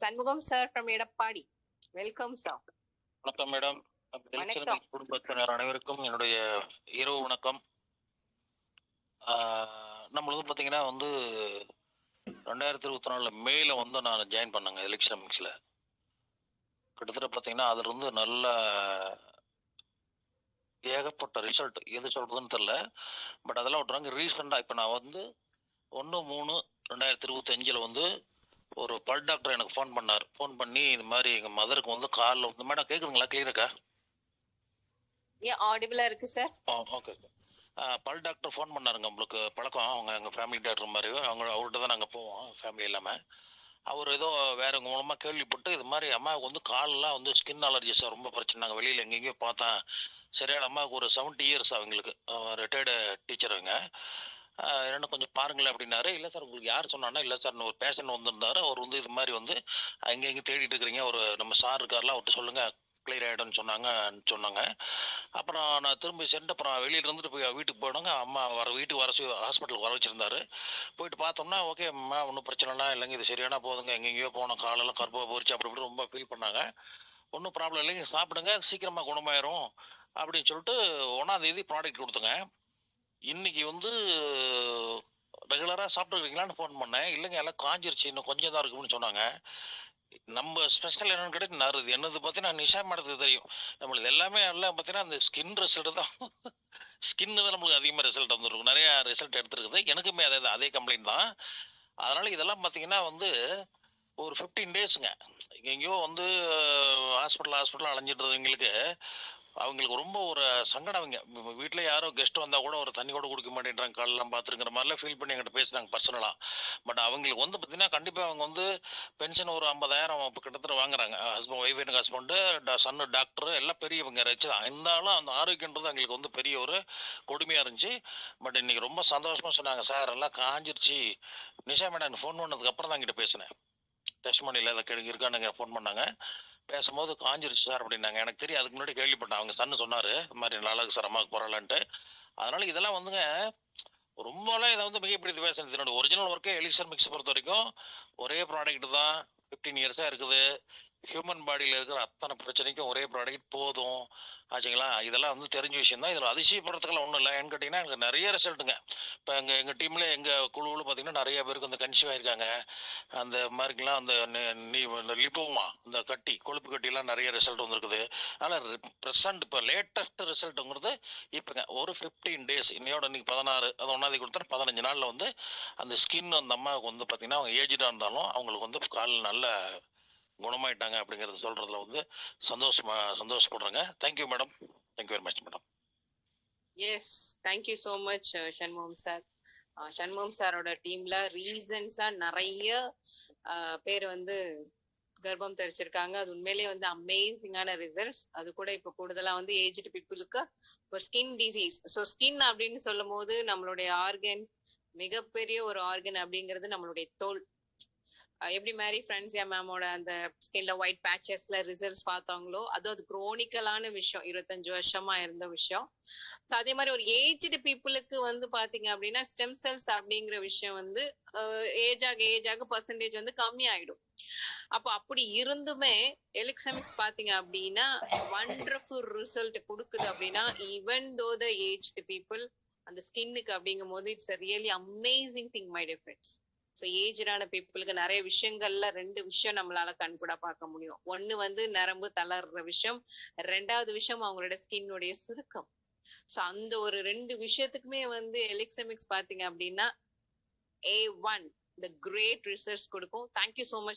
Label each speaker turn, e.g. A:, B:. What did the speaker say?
A: Shanmugam sir from Edappadi. Welcome sir.
B: வணக்கம் madam.
A: வணக்கம்.
B: குடும்பத்தினர் அனைவருக்கும் என்னுடைய இரவு வணக்கம். நம்மளது பார்த்தீங்கன்னா வந்து 2024 மேல வந்து நான் ஜாயின் பண்ணேங்க எலெக்ஷன் மிக்ஸில். கிட்டத்தட்ட பார்த்தீங்கன்னா அதில் இருந்து நல்ல ஏகப்பட்ட ரிசல்ட் எது சொல்கிறதுன்னு தெரில. பட் அதெல்லாம் விட்டுறாங்க. ரீசெண்டாக இப்போ நான் வந்து 1/3/2025 வந்து ஒரு பல் டாக்டர் எனக்கு ஃபோன் பண்ணார். ஃபோன் பண்ணி இது மாதிரி எங்கள் மதருக்கு வந்து காலில் வந்து மேடம் கேட்குதுங்களா? கிளியருக்கா?
A: ஆடிபிளா இருக்கு சார்.
B: ஓகே. பல் டாக்டர் ஃபோன் பண்ணாருங்க. உங்களுக்கு பழக்கம், அவங்க எங்கள் ஃபேமிலி டாக்டர் மாதிரி. அவர்கிட்ட தான் நாங்கள் போவோம் ஃபேமிலி இல்லாமல். அவர் ஏதோ வேற மூலமாக கேள்விப்பட்டு இது மாதிரி அம்மாவுக்கு வந்து காலெலாம் வந்து ஸ்கின் அலர்ஜிஸாக ரொம்ப பிரச்சனை. நாங்கள் வெளியில் எங்கெங்கேயோ பார்த்தேன். சரியான அம்மாவுக்கு ஒரு 70 இயர்ஸ் அவங்களுக்கு. ரிட்டையர்டு டீச்சர் அவங்க. என்ன கொஞ்சம் பாருங்களேன் அப்படின்னாரு. இல்லை சார் உங்களுக்கு யார் சொன்னான்னா, இல்லை சார் ஒரு பேஷண்ட் வந்திருந்தாரு. அவர் வந்து இது மாதிரி வந்து அங்கே இங்கே தேடிட்டு இருக்கிறீங்க, ஒரு நம்ம சார் இருக்கார்லாம், அவர்கிட்ட சொல்லுங்கள் கிளியர் ஆகிடும்னு சொன்னாங்க. அப்புறம் நான் திரும்பி சென்று அப்புறம் வெளியில் இருந்துட்டு போய் வீட்டுக்கு போயிடுங்க. அம்மா வீட்டுக்கு ஹாஸ்பிட்டலுக்கு வர வச்சுருந்தாரு. போயிட்டு பார்த்தோம்னா ஓகே அம்மா ஒன்றும் பிரச்சனைலாம் இல்லைங்க, இது சரியான போதுங்க, எங்கெங்கேயோ போனோம், காலெல்லாம் கருப்பாக போயிடுச்சு அப்படி இப்படி ரொம்ப ஃபீல் பண்ணாங்க. ஒன்றும் ப்ராப்ளம் இல்லைங்க, சாப்பிடுங்க சீக்கிரமாக குணமாயிரும் அப்படின்னு சொல்லிட்டு 1ஆம் தேதி ப்ராடக்ட் கொடுத்துங்க. இன்னைக்கு வந்து ரெகுலராக சாப்பிட்டுருக்கீங்களான்னு ஃபோன் பண்ணேன். இல்லைங்க எல்லாம் காஞ்சிருச்சு, இன்னும் கொஞ்சம் தான் இருக்குன்னு சொன்னாங்க. நம்ம ஸ்பெஷல் என்னன்னு கேட்டு நறுது என்னது பார்த்தீங்கன்னா நிஷா மேடத்துக்கு தெரியும். நம்மளுக்கு எல்லாமே எல்லாம் பார்த்தீங்கன்னா அந்த ஸ்கின் ரிசல்ட் தான். ஸ்கின்னு தான் நம்மளுக்கு அதிகமாக ரிசல்ட் வந்துருக்கும். நிறையா ரிசல்ட் எடுத்துருக்குது. எனக்குமே அதே கம்ப்ளைண்ட் தான். அதனால் இதெல்லாம் பார்த்தீங்கன்னா வந்து ஒரு 15 டேஸுங்க எங்கெங்கேயோ வந்து ஹாஸ்பிட்டல் அலைஞ்சிட்றதுங்களுக்கு அவங்களுக்கு ரொம்ப ஒரு சங்கடம். அவங்க வீட்டில் யாரோ கெஸ்ட் வந்தால் கூட ஒரு தண்ணி கூட குடிக்க மாட்டேன்றாங்க, காலெல்லாம் பார்த்துருங்கிற மாதிரிலாம் ஃபீல் பண்ணி என்கிட்ட பேசுனாங்க பர்சனலாக. பட் அவங்களுக்கு வந்து பார்த்தீங்கன்னா கண்டிப்பாக அவங்க வந்து பென்ஷன் ஒரு 50,000 இப்போ கிட்டத்தட்ட வாங்குறாங்க. ஒய்ஃப் எனக்கு ஹஸ்பண்டு சன்னு டாக்டரு எல்லாம் பெரியவங்க ரிச்சு தான். இருந்தாலும் அந்த ஆரோக்கியன்றது அவங்களுக்கு வந்து பெரிய ஒரு கொடுமையாக இருந்துச்சு. பட் இன்னைக்கு ரொம்ப சந்தோஷமாக சொன்னாங்க, சார் எல்லாம் காஞ்சிருச்சு. நிஷா மேடம் ஃபோன் பண்ணதுக்கு அப்புறம் தான் என்கிட்ட பேசினேன். டெஸ்ட் மணியில் அதை இருக்கான்னு ஃபோன் பண்ணாங்க. பேசும்போது காஞ்சிருச்சு சார் அப்படின்னாங்க. எனக்கு தெரியும், அதுக்கு முன்னாடி கேள்விப்பட்டேன். அவங்க சன்னு சொன்னார் இது மாதிரி நல்லா இருக்கு சார் அம்மாவுக்கு போகிறாளான்ட்டு. அதனால இதெல்லாம் வந்துங்க ரொம்பலாம் இதை வந்து மிகப்படுத்தி பேசுறது. என்னோட ஒரிஜினல் ஒர்க்கே எலிக்சர் மிக்ஸ் பொறுத்த வரைக்கும் ஒரே ப்ராடக்ட் தான் 15 இயர்ஸாக இருக்குது. ஹியூமன் பாடியில் இருக்கிற அத்தனை பிரச்சனைக்கும் ஒரே ப்ராடக்ட் போதும் ஆச்சுங்களா. இதெல்லாம் வந்து தெரிஞ்ச விஷயம் தான். இதில் அதிசயப்படுறதுக்கெல்லாம் ஒன்றும் இல்லை. ஏன்னு கேட்டிங்கன்னா எனக்கு நிறைய ரிசல்ட்டுங்க. இப்போ எங்கள் டீமில் எங்கள் குழுவில் பார்த்தீங்கன்னா நிறைய பேருக்கு வந்து கன்சீவ் ஆகிருக்காங்க. அந்த மாதிரிக்கெலாம் அந்த லிப்போமா அந்த கட்டி கொழுப்பு கட்டிலாம் நிறைய ரிசல்ட் வந்துருக்குது. அதனால் ப்ரெசண்ட் இப்போ லேட்டஸ்ட் ரிசல்ட்டுங்கிறது இப்போங்க ஒரு 15 டேஸ் இன்னையோட இன்னைக்கு 16, அது 1ஆம் தேதி கொடுத்தா 15 நாளில் வந்து அந்த ஸ்கின் அந்த அம்மாவுக்கு வந்து பார்த்தீங்கன்னா அவங்க ஏஜ்டாக இருந்தாலும் அவங்களுக்கு வந்து கால் நல்ல குணமாயிட்டாங்க அப்படிங்கிறது சொல்றதுல வந்து சந்தோஷப்படுறேங்க. Thank you madam. Thank you very much madam.
A: Yes, thank you so much Shanmugam sir. Shanmugam சாரோட டீம்ல ரீசன்ஸா நிறைய பேர் வந்து கர்ப்பம் தெரிச்சிருக்காங்க. அது உண்மையிலேயே வந்து அமேசிங்கான ரிசல்ட்ஸ். அது கூட இப்போ கூடுதலா வந்து ஏஜ்டு பீப்புளுக்கு ஒரு ஸ்கின் டிசீஸ். ஸோ ஸ்கின் அப்படின்னு சொல்லும் போது நம்மளுடைய ஆர்கன், மிகப்பெரிய ஒரு ஆர்கன் அப்படிங்கிறது நம்மளுடைய தோல். எப்படி மேரி ஃப்ரான்சியா மேமோட அந்த ஸ்கின்ல ஒயிட் பேச்சஸ்ல ரிசல்ட்ஸ் பார்த்தாங்களோ, அது குரோனிக்கலான விஷயம், 25 வருஷமா இருந்த விஷயம். ஸோ அதே மாதிரி ஒரு ஏஜ்டு பீப்புளுக்கு வந்து பாத்தீங்க அப்படின்னா ஸ்டெம் செல்ஸ் அப்படிங்கிற விஷயம் வந்து ஏஜ் ஆக பர்சன்டேஜ் வந்து கம்மி ஆயிடும். அப்போ அப்படி இருந்துமே எலிக்சமிக்ஸ் பாத்தீங்க அப்படின்னா வண்டர்ஃபுல் ரிசல்ட் கொடுக்குது. அப்படின்னா ஈவன் தோ த ஏஜ்டு பீப்புள் அந்த ஸ்கின்னுக்கு அப்படிங்கும் போது it's really amazing thing my dear friends. So ஏஜ்டான பீப்புளுக்கு நிறைய விஷயங்கள்ல 2 விஷயம் நம்மளால கண்கூடா பார்க்க முடியும். ஒண்ணு வந்து நரம்பு தளர்ற விஷயம், 2வது விஷயம் அவங்களோட ஸ்கின்னுடைய சுருக்கம். ஸோ அந்த ஒரு 2 விஷயத்துக்குமே வந்து எலிக்சமிக்ஸ் பாத்தீங்க அப்படின்னா A1 the great research கொடுக்கும். Thank you so much